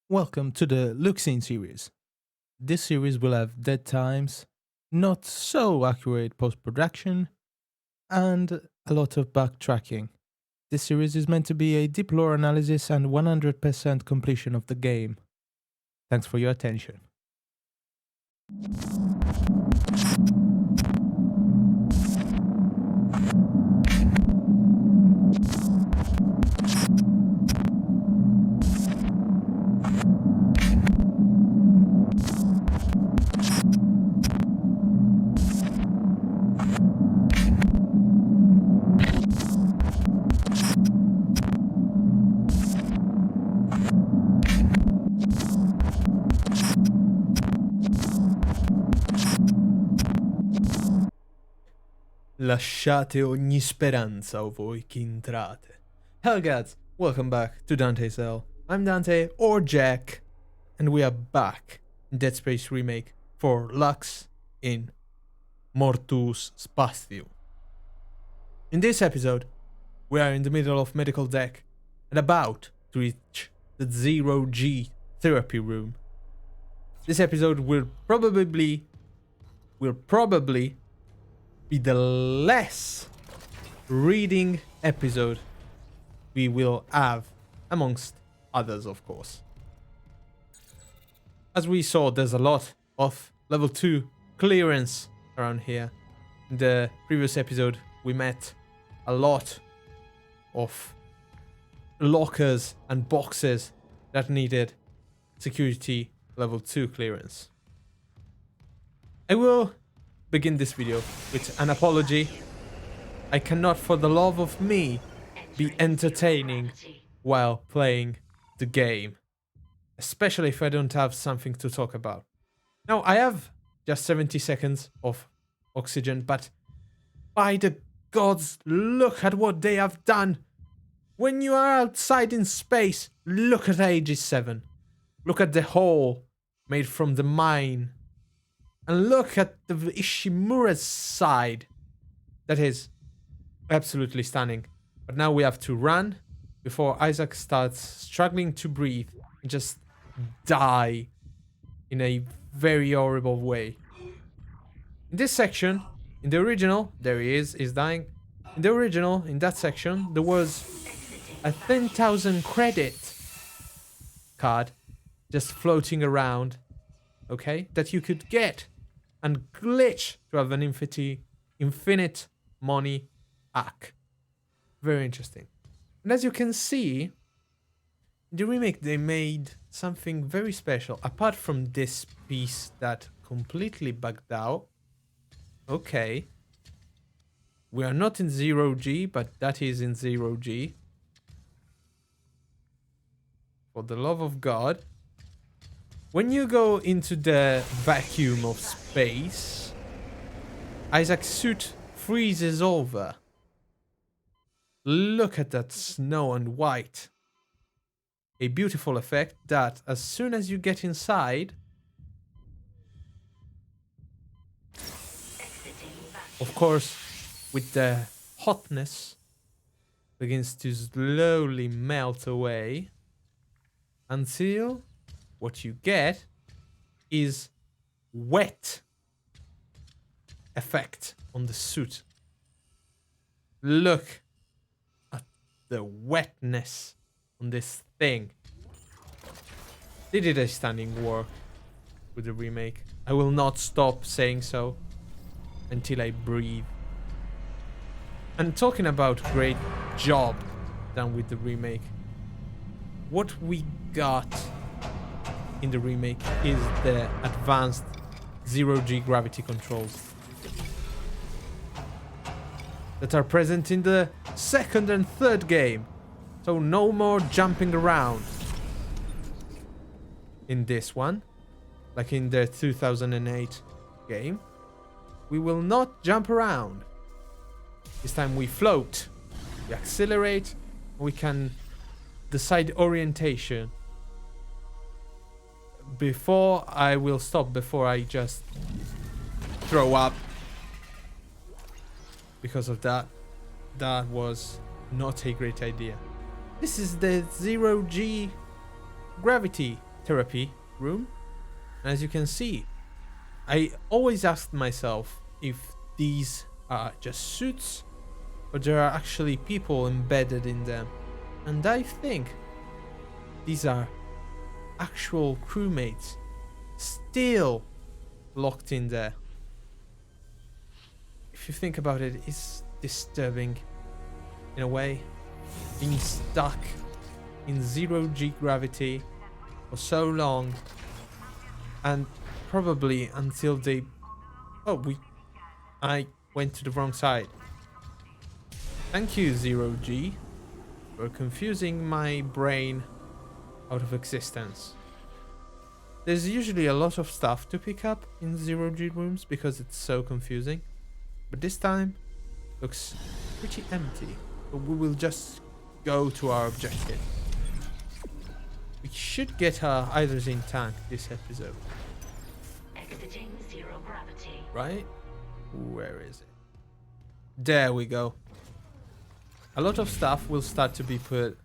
Welcome to the Look Scene series. This series will have dead times, not so accurate post-production, and a lot of backtracking. This series is meant to be a deep lore analysis and 100% completion of the game. Thanks for your attention. Lasciate ogni speranza o voi che entrate. Hello guys, welcome back to Dante's Cell. I'm Dante, or Jack, and we are back in Dead Space Remake for Lux in Mortus Spatio. In this episode, we are in the middle of medical deck and about to reach the 0G therapy room. This episode will probably be the less reading episode we will have, amongst others, of course. As we saw, there's a lot of level 2 clearance around here. In the previous episode, we met a lot of lockers and boxes that needed security level 2 clearance. I will begin this video with an apology. I cannot for the love of me be entertaining while playing the game, especially if I don't have something to talk about. Now, I have just 70 seconds of oxygen, but by the gods, look at what they have done. When you are outside in space, look at Aegis 7. Look at the hole made from the mine. And look at the Ishimura's side. That is absolutely stunning. But now we have to run before Isaac starts struggling to breathe and just die in a very horrible way. In this section, in the original, there he is, he's dying. In the original, in that section, there was a 10,000 credit card just floating around, okay, that you could get and glitch to have an infinite money hack. Very interesting. And as you can see, in the remake they made something very special. Apart from this piece that completely bugged out. Okay. We are not in 0G, but that is in 0G. For the love of God. When you go into the vacuum of space, Isaac's suit freezes over. Look at that snow and white. A beautiful effect that, as soon as you get inside, of course, with the hotness, begins to slowly melt away until what you get is wet effect on the suit. Look at the wetness on this thing. They did a stunning work with the remake. I will not stop saying so until I breathe. And talking about great job done with the remake, what we got in the remake is the advanced 0G gravity controls that are present in the second and third game. So no more jumping around in this one, like in the 2008 game. We will not jump around. This time we float, we accelerate, we can decide orientation. Before I will stop, before I just throw up because of that was not a great idea. This is the 0G gravity therapy room. And as you can see, I always asked myself if these are just suits or there are actually people embedded in them. And I think these are actual crewmates still locked in there. If you think about it, it's disturbing in a way. Being stuck in 0 G gravity for so long, and probably until they... I went to the wrong side. Thank you, 0 G, for confusing my brain out of existence. There's usually a lot of stuff to pick up in 0 G rooms because it's so confusing. But this time, looks pretty empty. So we will just go to our objective. We should get our hydrogen tank this episode. Exiting 0 gravity. Right? Where is it? There we go. A lot of stuff will start to be put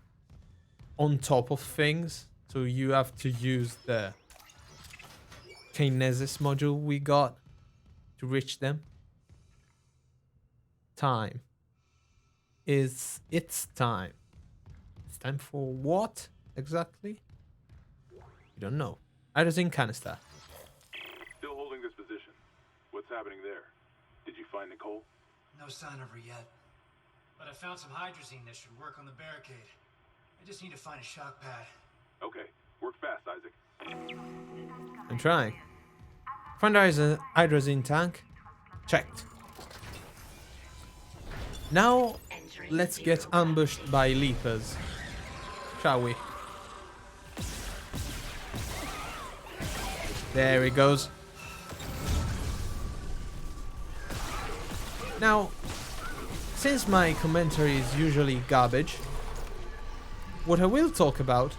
on top of things. So you have to use the kinesis module we got to reach them. Time. It's time. It's time for what exactly? We don't know. Hydrogen canister. Still holding this position. What's happening there? Did you find Nicole? No sign of her yet. But I found some hydrazine that should work on the barricade. I just need to find a shock pad. Okay, work fast, Isaac. I'm trying. Find hydrogen tank. Checked. Now let's get ambushed by leapers. Shall we? There it goes. Now, since my commentary is usually garbage, what I will talk about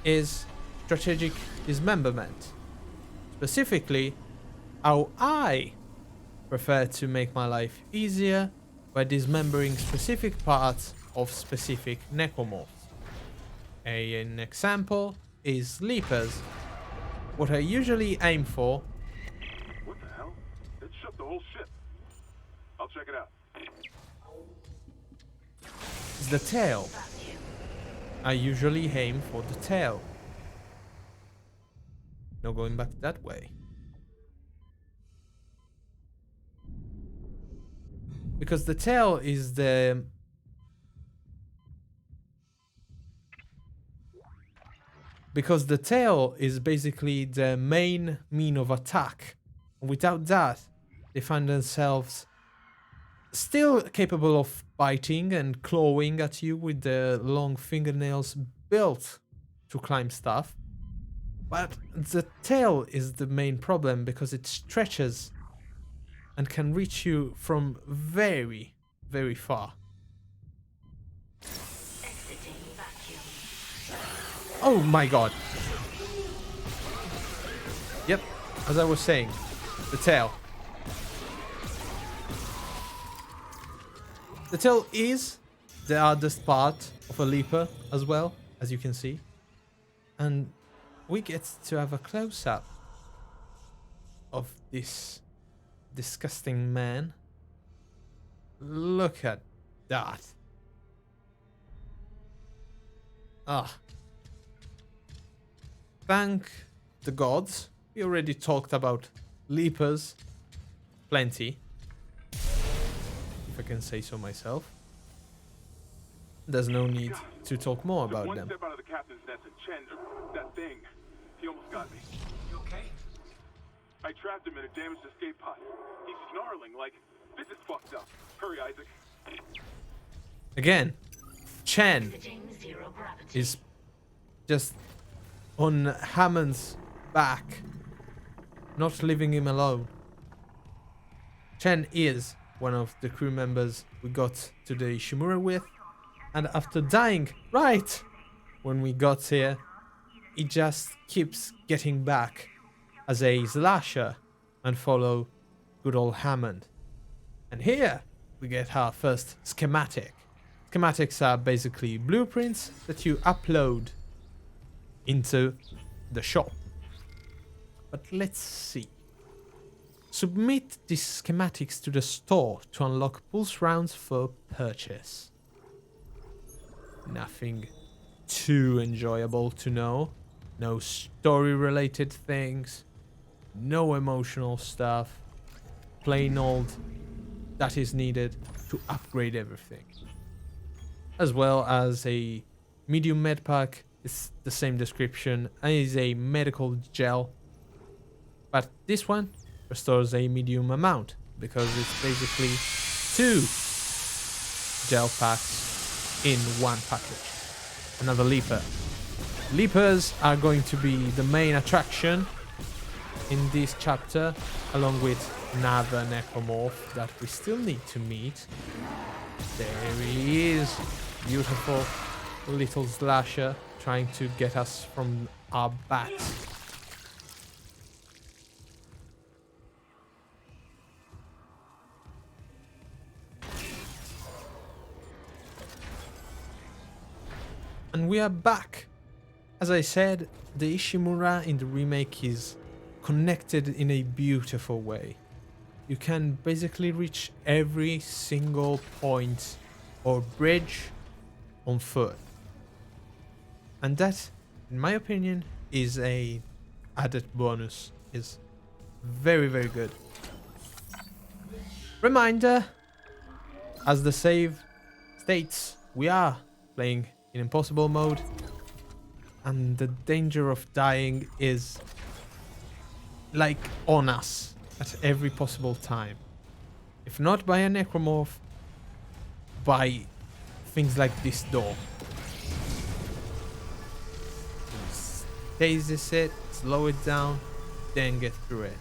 is strategic dismemberment. Specifically, how I prefer to make my life easier by dismembering specific parts of specific necromorphs. An example is leapers. What I usually aim for What the hell? It shut the whole ship. I'll check it out. is the tail. I usually aim for the tail. No going back that way. Because the tail is the... Because the tail is basically the main mean of attack. Without that, they find themselves still capable of biting and clawing at you with the long fingernails built to climb stuff. But the tail is the main problem because it stretches and can reach you from very, very far. Exiting vacuum. Oh my god. Yep, as I was saying, the tail. The tail is the hardest part of a leaper as well, as you can see. And we get to have a close-up of this disgusting man. Look at that. Ah. Thank the gods. We already talked about leapers. Plenty. If I can say so myself. There's no need to talk more Took about one them. step out of the captain's nest and Chen, that thing, he almost got me. You okay? I trapped him in a damaged escape pod. He's snarling like, this is fucked up. Hurry, Isaac. Again, Chen Exiting 0 gravity. is just on Hammond's back, not leaving him alone. Chen is one of the crew members we got to the Ishimura with, and after dying right when we got here, he just keeps getting back as a slasher and follow good old Hammond. And here we get our first schematic. Schematics are basically blueprints that you upload into the shop. But let's see. Submit the schematics to the store to unlock pulse rounds for purchase. Nothing too enjoyable to know. No story related things. No emotional stuff. Plain old that is needed to upgrade everything. As well as a medium med pack. It's the same description. And is a medical gel. But this one restores a medium amount because it's basically 2 gel packs in one package. Another leaper. Leapers are going to be the main attraction in this chapter, along with another necromorph that we still need to meet. There he is. Beautiful little slasher trying to get us from our bats. And we are back. As I said, the Ishimura in the remake is connected in a beautiful way. You can basically reach every single point or bridge on foot. And that, in my opinion, is a added bonus. Is very, very good. Reminder, as the save states, we are playing in impossible mode, and the danger of dying is like on us at every possible time. If not by a necromorph, by things like this door. Stasis it, slow it down, then get through it.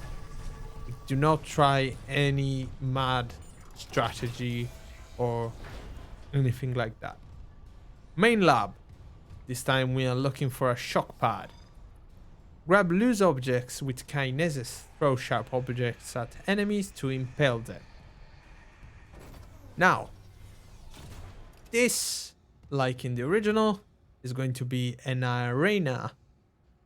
Do not try any mad strategy or anything like that. Main lab. This time we are looking for a shock pad. Grab loose objects with kinesis. Throw sharp objects at enemies to impale them. Now, this, like in the original, is going to be an arena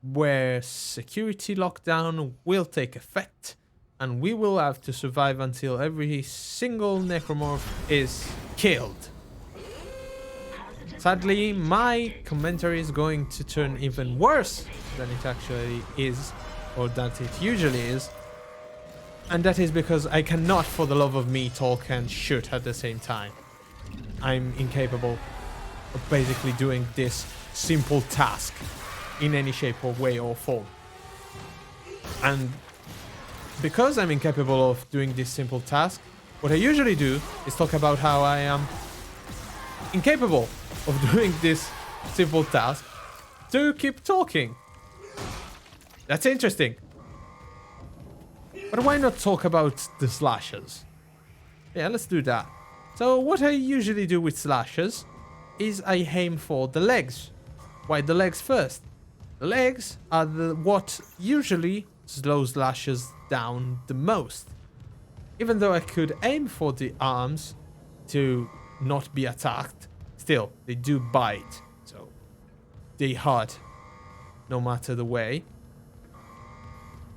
where security lockdown will take effect, and we will have to survive until every single necromorph is killed. Sadly, my commentary is going to turn even worse than it actually is, or that it usually is. And that is because I cannot, for the love of me, talk and shoot at the same time. I'm incapable of basically doing this simple task in any shape or way or form. And because I'm incapable of doing this simple task, what I usually do is talk about how I am incapable of doing this simple task to keep talking. That's interesting. But why not talk about the slashers? Yeah, let's do that. So what I usually do with slashers is I aim for the legs. Why the legs first? The legs are what usually slows slashers down the most. Even though I could aim for the arms to not be attacked, still, they do bite, so they hurt no matter the way.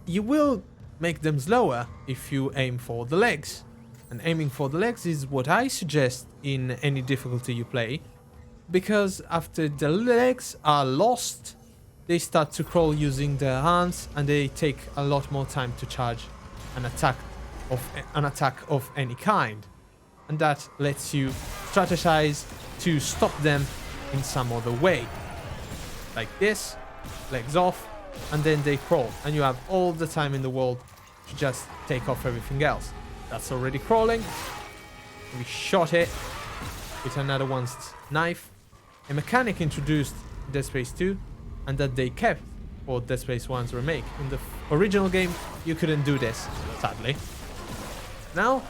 You will make them slower if you aim for the legs. And aiming for the legs is what I suggest in any difficulty you play, because after the legs are lost, they start to crawl using their hands, and they take a lot more time to charge an attack of any kind. And that lets you strategize to stop them in some other way. Like this, legs off, and then they crawl, and you have all the time in the world to just take off everything else. That's already crawling. We shot it with another one's knife. A mechanic introduced in Dead Space 2, and that they kept for Dead Space 1's remake. In the original game, you couldn't do this, sadly. Now,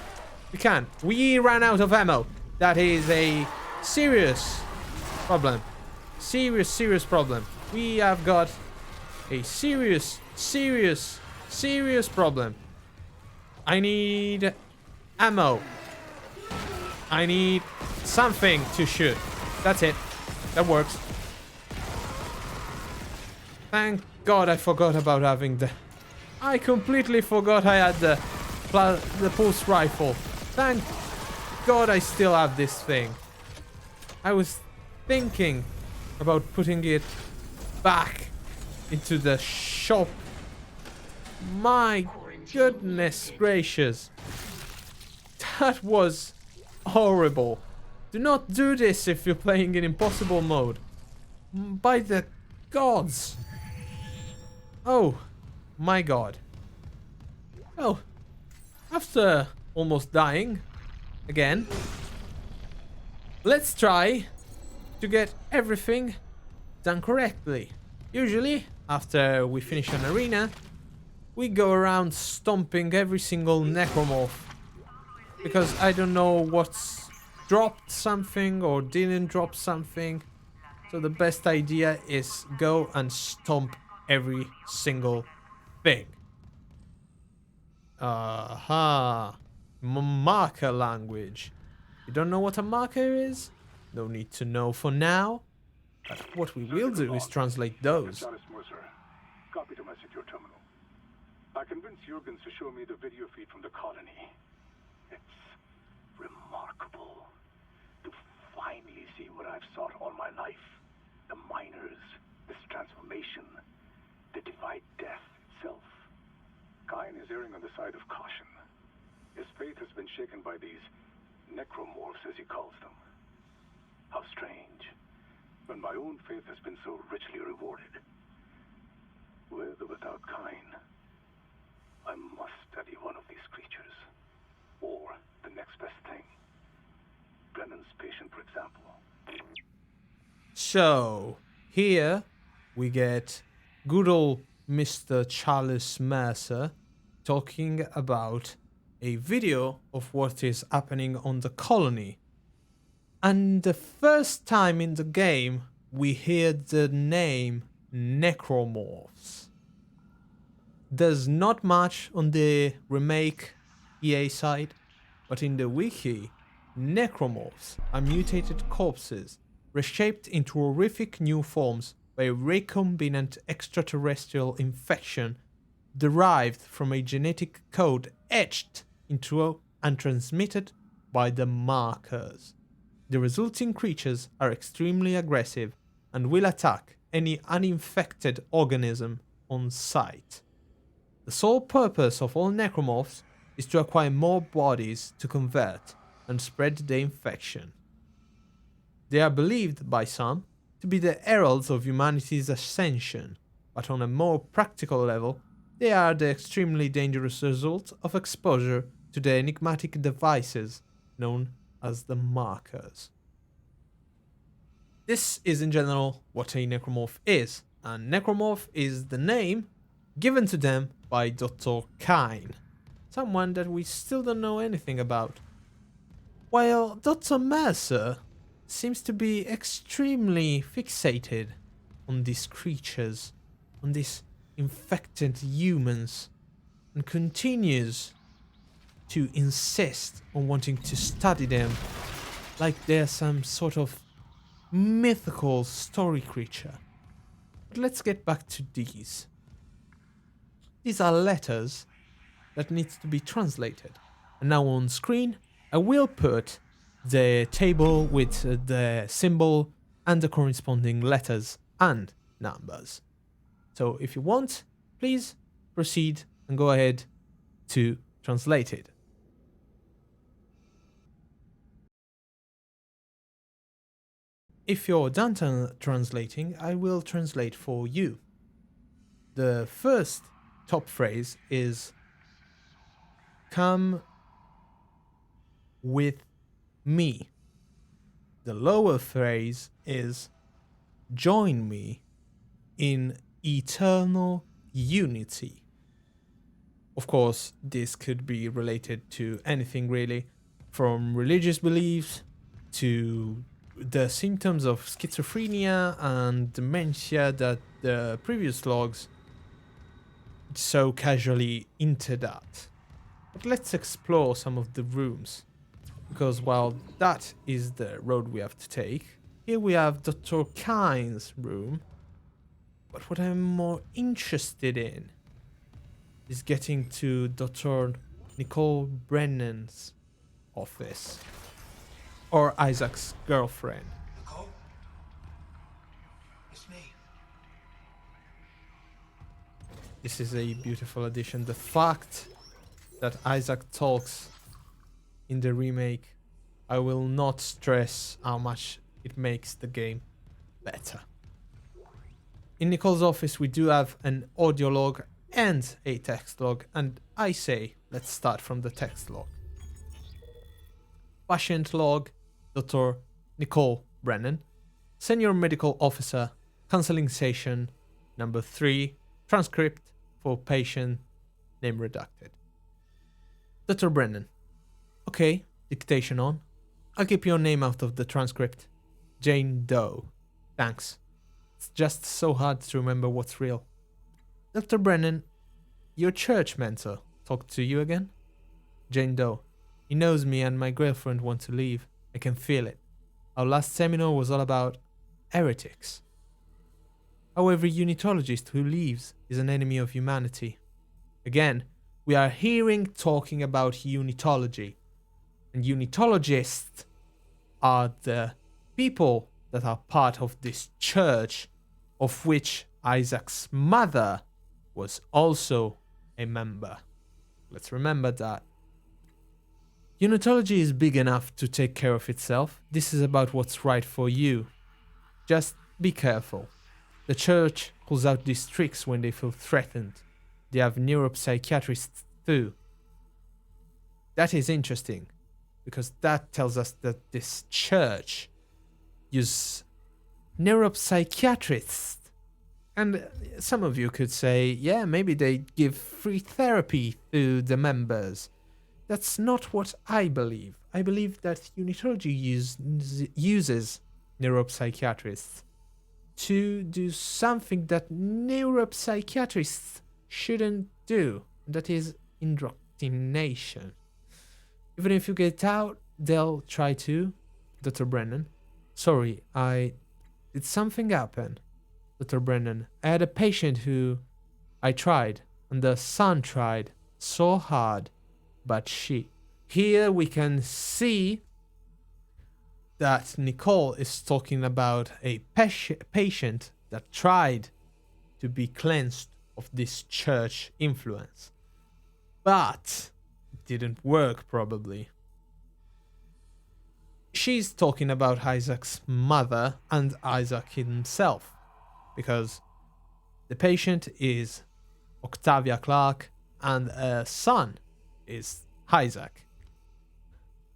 we can. We ran out of ammo. That is a serious problem. Serious problem. We have got a serious problem. I need ammo. I need something to shoot. That's it. That works. Thank God I forgot about having the... I completely forgot I had the pulse rifle. Thank God I still have this thing. I was thinking about putting it back into the shop. My goodness gracious. That was horrible. Do not do this if you're playing in impossible mode. By the gods. Oh my god. Oh, after almost dying again, let's try to get everything done correctly. Usually, after we finish an arena, we go around stomping every single necromorph. Because I don't know what's dropped something or didn't drop something. So the best idea is go and stomp every single thing. Aha. Marker language. You don't know what a marker is? No need to know for now. But what we will do is translate those. Jonas Mercer. Copy to my secure terminal. I convinced Jurgens to show me the video feed from the colony. It's remarkable to finally see what I've sought all my life. The miners, this transformation, the divide death itself. Kyne is erring on the side of caution. His faith has been shaken by these necromorphs, as he calls them. How strange, when my own faith has been so richly rewarded. With or without Kyne, I must study one of these creatures. Or the next best thing. Brennan's patient, for example. So, here we get good old Mr. Charles Mercer talking about a video of what is happening on the colony. And the first time in the game we hear the name necromorphs. There's not much on the remake EA side, but in the wiki, necromorphs are mutated corpses reshaped into horrific new forms by a recombinant extraterrestrial infection derived from a genetic code etched into and transmitted by the markers. The resulting creatures are extremely aggressive and will attack any uninfected organism on sight. The sole purpose of all necromorphs is to acquire more bodies to convert and spread the infection. They are believed by some to be the heralds of humanity's ascension, but on a more practical level, they are the extremely dangerous result of exposure to the enigmatic devices known as the markers. This is in general what a necromorph is, and necromorph is the name given to them by Dr. Kyne, someone that we still don't know anything about. While Dr. Mercer seems to be extremely fixated on these creatures, on these infected humans, and continues to insist on wanting to study them like they're some sort of mythical story creature. But let's get back to these. These are letters that needs to be translated. And now on screen, I will put the table with the symbol and the corresponding letters and numbers. So if you want, please proceed and go ahead to translate it. If you're done translating, I will translate for you. The first top phrase is "come with me." The lower phrase is "join me in eternal unity." Of course, this could be related to anything really, from religious beliefs to the symptoms of schizophrenia and dementia that the previous logs so casually hinted at. But let's explore some of the rooms, because while that is the road we have to take, here we have Dr. Kyne's room, But what I'm more interested in is getting to Dr. Nicole Brennan's office. Or Isaac's girlfriend. Nicole? It's me. This is a beautiful addition. The fact that Isaac talks in the remake, I will not stress how much it makes the game better. In Nicole's office, we do have an audio log and a text log, and I say let's start from the text log. Patient log, Dr. Nicole Brennan, Senior Medical Officer, Counseling Session number 3, transcript for patient, name redacted. Dr. Brennan, okay, dictation on. I'll keep your name out of the transcript. Jane Doe. Thanks. It's just so hard to remember what's real. Dr. Brennan, your church mentor talked to you again? Jane Doe. He knows me and my girlfriend want to leave. I can feel it. Our last seminar was all about heretics. How every unitologist who leaves is an enemy of humanity. Again, we are hearing talking about unitology. And unitologists are the people that are part of this church, of which Isaac's mother was also a member. Let's remember that. Unitology is big enough to take care of itself. This is about what's right for you. Just be careful. The church pulls out these tricks when they feel threatened. They have neuropsychiatrists too. That is interesting, because that tells us that this church uses neuropsychiatrists. And some of you could say, yeah, maybe they give free therapy to the members. That's not what I believe. I believe that unitology uses neuropsychiatrists to do something that neuropsychiatrists shouldn't do. That is indoctrination. Even if you get out, they'll try to. Dr. Brennan. Sorry, did something happen? Dr. Brennan. I had a patient who I tried, and the son tried so hard, but Here we can see that Nicole is talking about a patient that tried to be cleansed of this church influence. But it didn't work, probably. She's talking about Isaac's mother and Isaac himself, because the patient is Octavia Clark and her son is Isaac.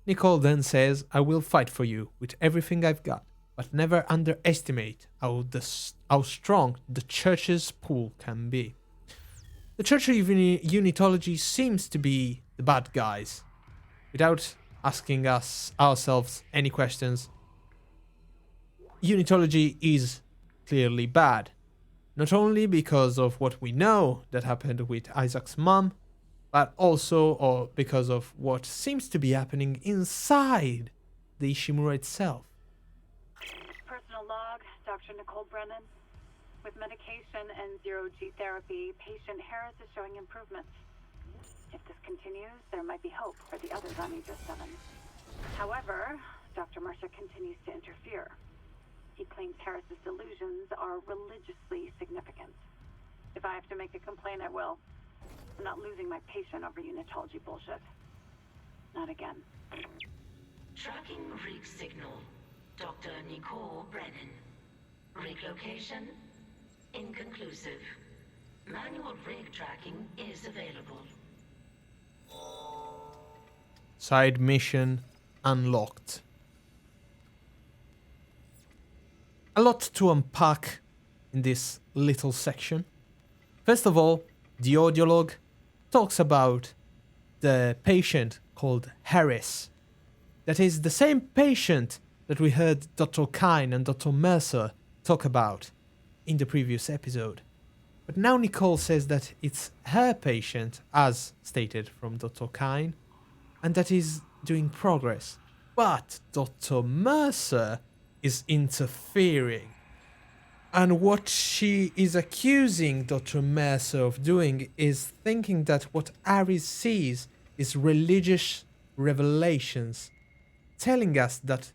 Nicole then says, I will fight for you with everything I've got, but never underestimate how strong the church's pull can be. The Church of Unitology seems to be the bad guys. Without asking ourselves any questions, Unitology is clearly bad. Not only because of what we know that happened with Isaac's mom, but also because of what seems to be happening inside the Ishimura itself. Personal log, Dr. Nicole Brennan. With medication and zero-G therapy, patient Harris is showing improvements. If this continues, there might be hope for the others on Aegis 7. However, Dr. Mercer continues to interfere. He claims Harris's delusions are religiously significant. If I have to make a complaint, I will. I'm not losing my patient over unitology bullshit. Not again. Tracking rig signal. Dr. Nicole Brennan. Rig location? Inconclusive. Manual rig tracking is available. Side mission unlocked. A lot to unpack in this little section. First of all, the audio log talks about the patient called Harris. That is the same patient that we heard Dr. Kyne and Dr. Mercer talk about in the previous episode. But now Nicole says that it's her patient, as stated from Dr. Kyne, and that is doing progress. But Dr. Mercer is interfering. And what she is accusing Dr. Mercer of doing is thinking that what Ares sees is religious revelations, telling us that,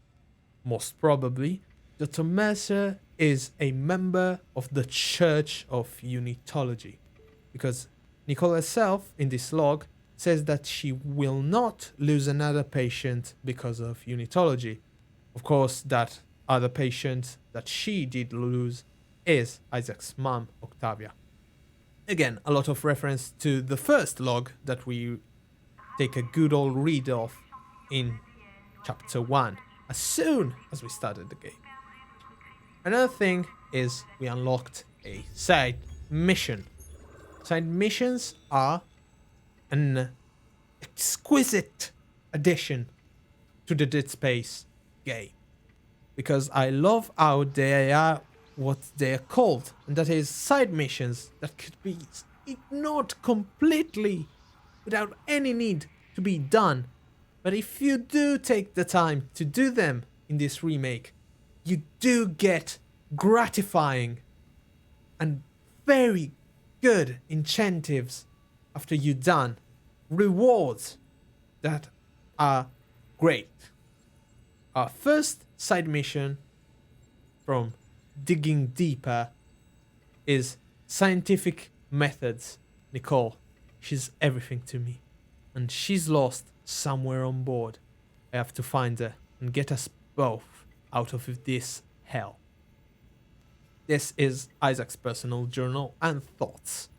most probably, Dr. Mercer is a member of the Church of Unitology. Because Nicole herself, in this log, says that she will not lose another patient because of Unitology. Of course, that other patient that she did lose is Isaac's mom, Octavia. Again, a lot of reference to the first log that we take a good old read of in chapter 1, as soon as we started the game. Another thing is we unlocked a side mission. Side missions are an exquisite addition to the Dead Space game, because I love how they are what they are called, and that is side missions that could be ignored completely without any need to be done. But if you do take the time to do them in this remake, you do get gratifying and very good incentives after you're done. Rewards that are great. Our first side mission from Digging Deeper is Scientific Methods. Nicole, she's everything to me, and she's lost somewhere on board. I have to find her and get us both out of this hell. This is Isaac's personal journal and thoughts.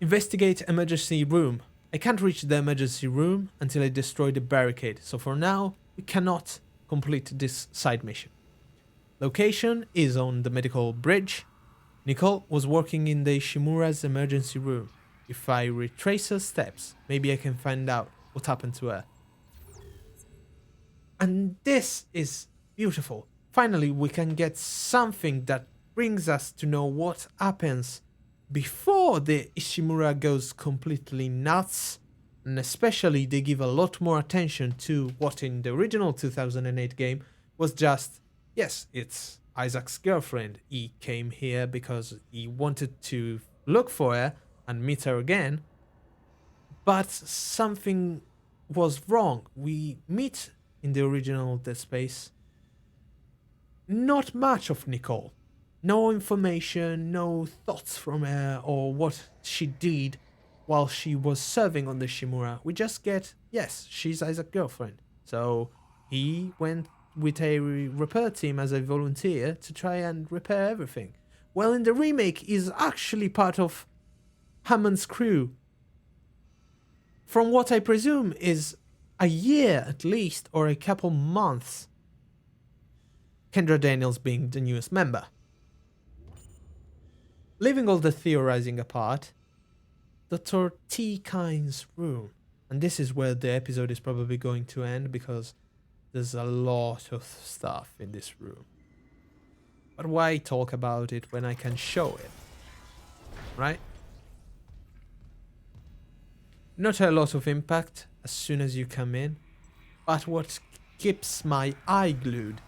Investigate emergency room. I can't reach the emergency room until I destroy the barricade, so for now we cannot complete this side mission. Location is on the medical bridge. Nicole was working in the Ishimura's emergency room. If I retrace her steps, maybe I can find out what happened to her. And this is beautiful. Finally, we can get something that brings us to know what happens before the Ishimura goes completely nuts. And especially they give a lot more attention to what in the original 2008 game was just, yes, it's Isaac's girlfriend. He came here because he wanted to look for her and meet her again. But something was wrong. We meet in the original Dead Space not much of Nicole. No information, no thoughts from her or what she did while she was serving on the Shimura. We just get, yes, she's Isaac's girlfriend. So he went with a repair team as a volunteer to try and repair everything. Well, in the remake, he's actually part of Hammond's crew. From what I presume is a year at least, or a couple months. Kendra Daniels being the newest member. Leaving all the theorizing apart, Dr. T. Kyne's room. And this is where the episode is probably going to end, because there's a lot of stuff in this room. But why talk about it when I can show it? Right? Not a lot of impact as soon as you come in, but what keeps my eye glued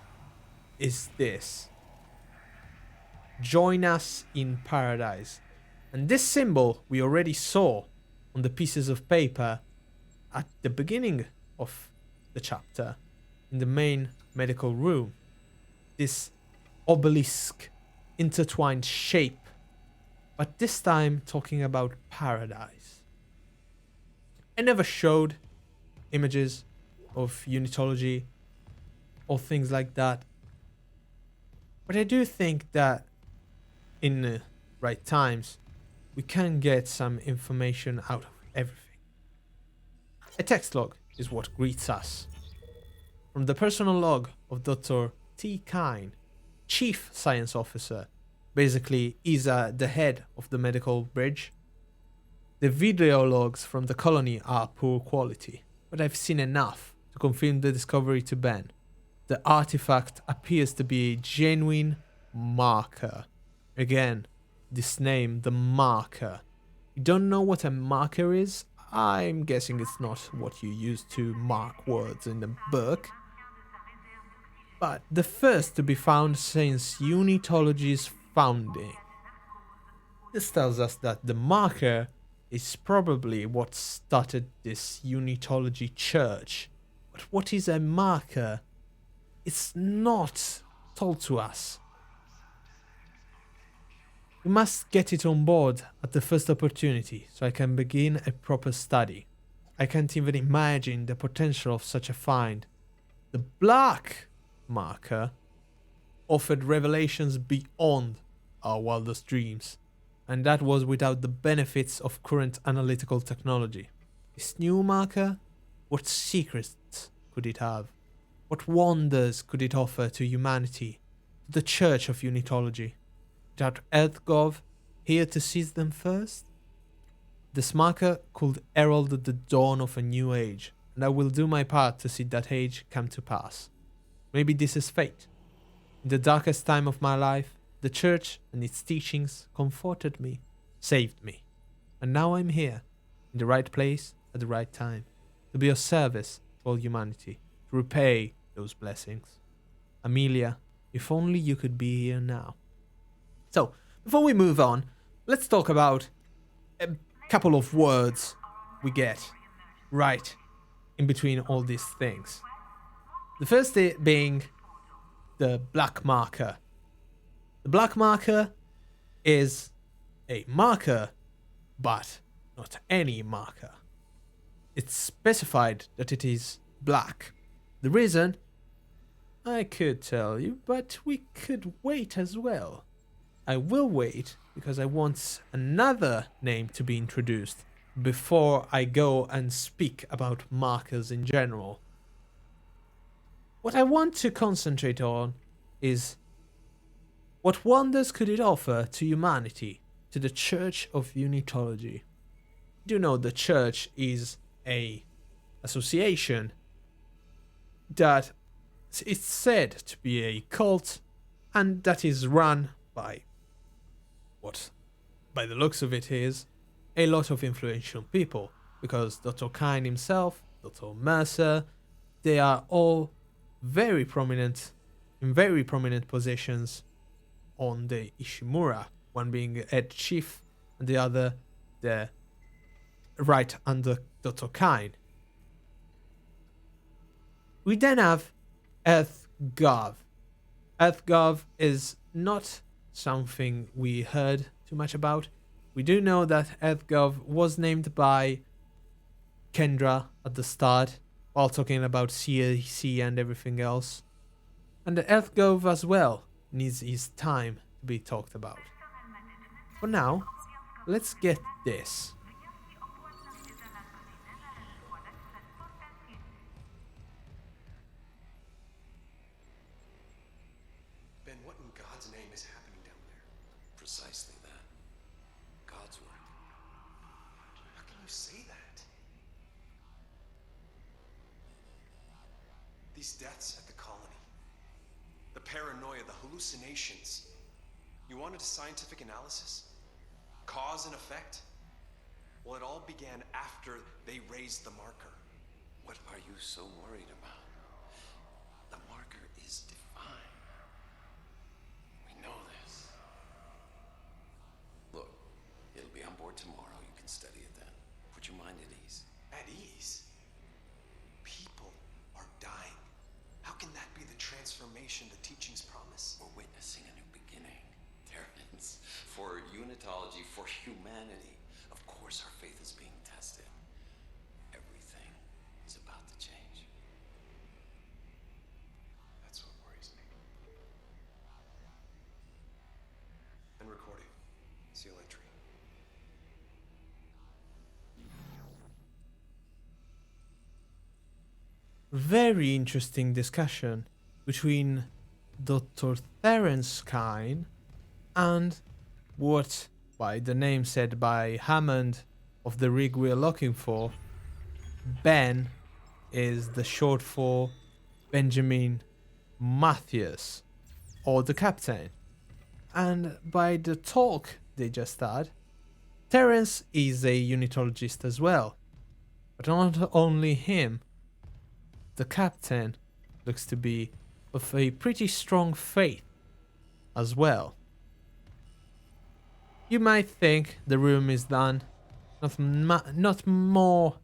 is this. Join us in paradise. And this symbol we already saw on the pieces of paper at the beginning of the chapter in the main medical room. This obelisk intertwined shape, but this time talking about paradise. I never showed images of Unitology or things like that, but I do think that in the right times we can get some information out of everything. A text log is what greets us. From the personal log of Dr. T. Kyne, Chief Science Officer, basically is the head of the medical bridge. The video logs from the colony are poor quality, but I've seen enough to confirm the discovery to Ben. The artifact appears to be a genuine marker. Again, this name, the marker. You don't know what a marker is? I'm guessing it's not what you use to mark words in the book. but the first to be found since unitology's founding. This tells us that the marker is probably what started this unitology church. But what is a marker? It's not told to us. We must get it on board at the first opportunity so I can begin a proper study. I can't even imagine the potential of such a find. The black marker offered revelations beyond our wildest dreams, and that was without the benefits of current analytical technology. This new marker, what secrets could it have? What wonders could it offer to humanity, to the Church of Unitology? Without EarthGov here to seize them first? This marker could herald the dawn of a new age, and I will do my part to see that age come to pass. Maybe this is fate. In the darkest time of my life, the Church and its teachings comforted me, saved me, and now I'm here, in the right place at the right time, to be of service to all humanity, to repay those blessings. Amelia, if only you could be here now. So, before we move on, let's talk about a couple of words we get right in between all these things. The first being the black marker. The black marker is a marker, but not any marker. It's specified that it is black. The reason? I could tell you, but we could wait as well. I will wait because I want another name to be introduced before I go and speak about markers in general. What I want to concentrate on is what wonders could it offer to humanity, to the Church of Unitology. You know, the Church is a association that is said to be a cult and that is run by what, by the looks of it, is a lot of influential people, because Dr. Kyne himself, Dr. Mercer, they are all very prominent, in very prominent positions on the Ishimura, one being head chief and the other the right under Dr. Kyne. We then have EarthGov. EarthGov is not something we heard too much about. We do know that EarthGov was named by Kendra at the start, while talking about CAC and everything else. And the EarthGov as well needs his time to be talked about. For now, let's get this. Ben, what in God's name is happening down there? Precisely that. God's work. How can you say that? These deaths at the colony, the paranoia, the hallucinations. You wanted a scientific analysis? Cause and effect? Well, it all began after they raised the marker. What are you so worried about? The marker is divine. We know this. Look, it'll be on board tomorrow. You can study it then. Put your mind at ease. At ease? People are dying. How can that be the transformation the teachings promise? We're witnessing a new beginning, Terrence. For unitology, for humanity. Of course our faith is being tested. Everything is about to change. That's what worries me. And recording. Seal entry. Very interesting discussion between Dr. Terence Kyne and what, by the name said by Hammond of the rig we're looking for, Ben is the short for Benjamin Matthews, or the captain. And by the talk they just had, Terence is a unitologist as well. But not only him, the captain looks to be of a pretty strong faith as well. You might think the room is done, not more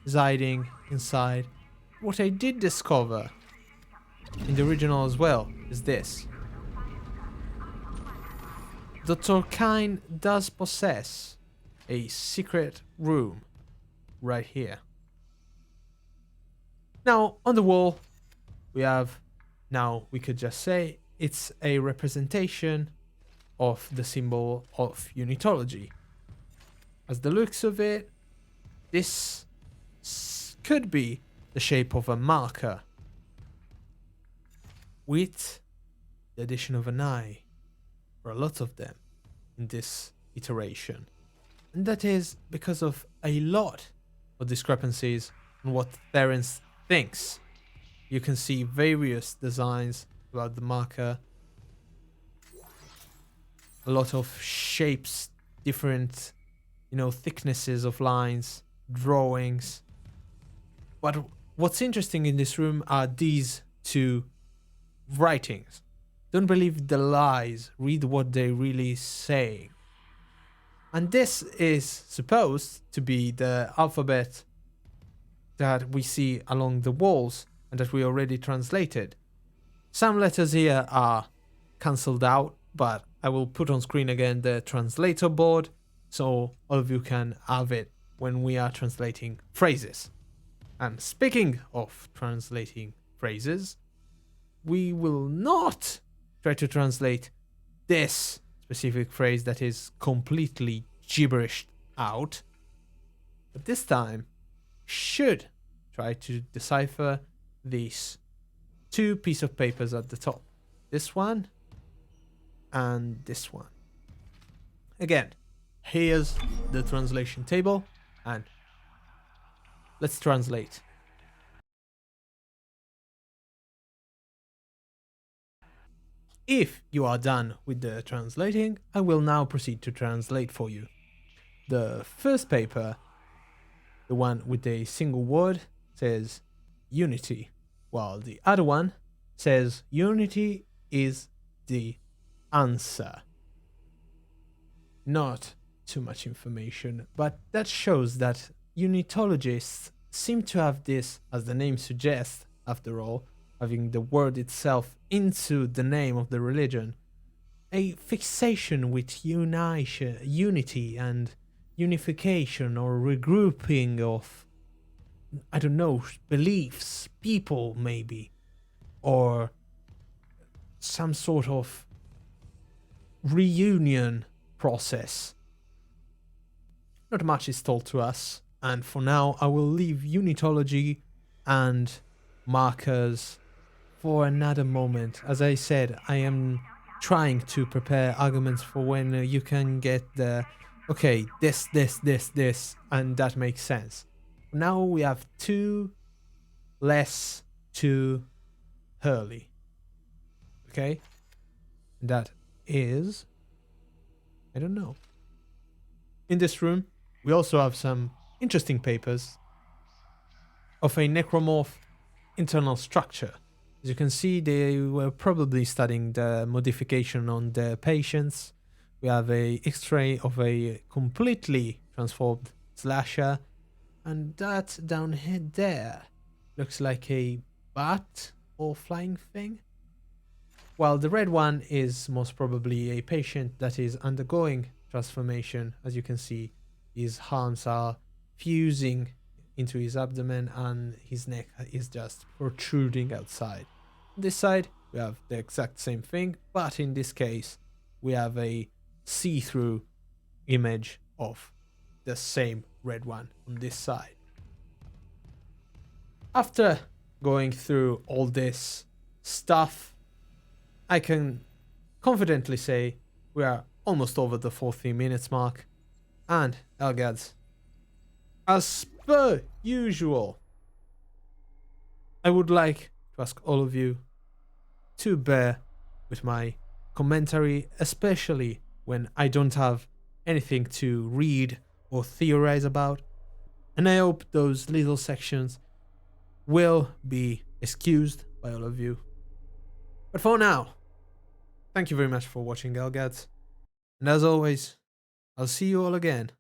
is hiding inside. What I did discover in the original as well is this. Dr. Kyne does possess a secret room right here. Now, on the wall, we could just say it's a representation of the symbol of unitology. As the looks of it, this could be the shape of a marker with the addition of an eye for a lot of them in this iteration. And that is because of a lot of discrepancies on what Terence thinks. You can see various designs about the marker, a lot of shapes, different, thicknesses of lines, drawings. But what's interesting in this room are these two writings. Don't believe the lies, read what they really say. And this is supposed to be the alphabet that we see along the walls and that we already translated. Some letters here are cancelled out, but I will put on screen again the translator board so all of you can have it when we are translating phrases. And speaking of translating phrases, we will not try to translate this specific phrase that is completely gibberished out, but this time should try to decipher these two pieces of papers at the top, this one and this one. Again, here's the translation table and let's translate. If you are done with the translating, I will now proceed to translate for you. The first paper, the one with a single word, says unity, while the other one says unity is the answer. Not too much information, but that shows that unitologists seem to have this, as the name suggests, after all, having the word itself into the name of the religion, a fixation with unity and unification or regrouping of, I don't know, beliefs, people maybe, or some sort of reunion process. Not much is told to us, and for now I will leave unitology and markers for another moment. As I said, I am trying to prepare arguments for when you can get the okay, this, and that makes sense. Now we have too less too early. Okay? That is, I don't know. In this room, we also have some interesting papers of a necromorph internal structure. As you can see, they were probably studying the modification on the patients. We have a X-ray of a completely transformed slasher, and that down here there looks like a bat or flying thing. While the red one is most probably a patient that is undergoing transformation. As you can see, his arms are fusing into his abdomen and his neck is just protruding outside. On this side, we have the exact same thing, but in this case, we have a see-through image of the same red one on this side. After going through all this stuff, I can confidently say we are almost over the 40 minutes mark. And, Elgads, as per usual, I would like to ask all of you to bear with my commentary, especially when I don't have anything to read or theorize about. And I hope those little sections will be excused by all of you. But for now, thank you very much for watching, Galgads. And as always, I'll see you all again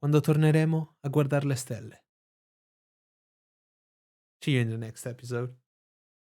quando torneremo a guardare le stelle. See you in the next episode.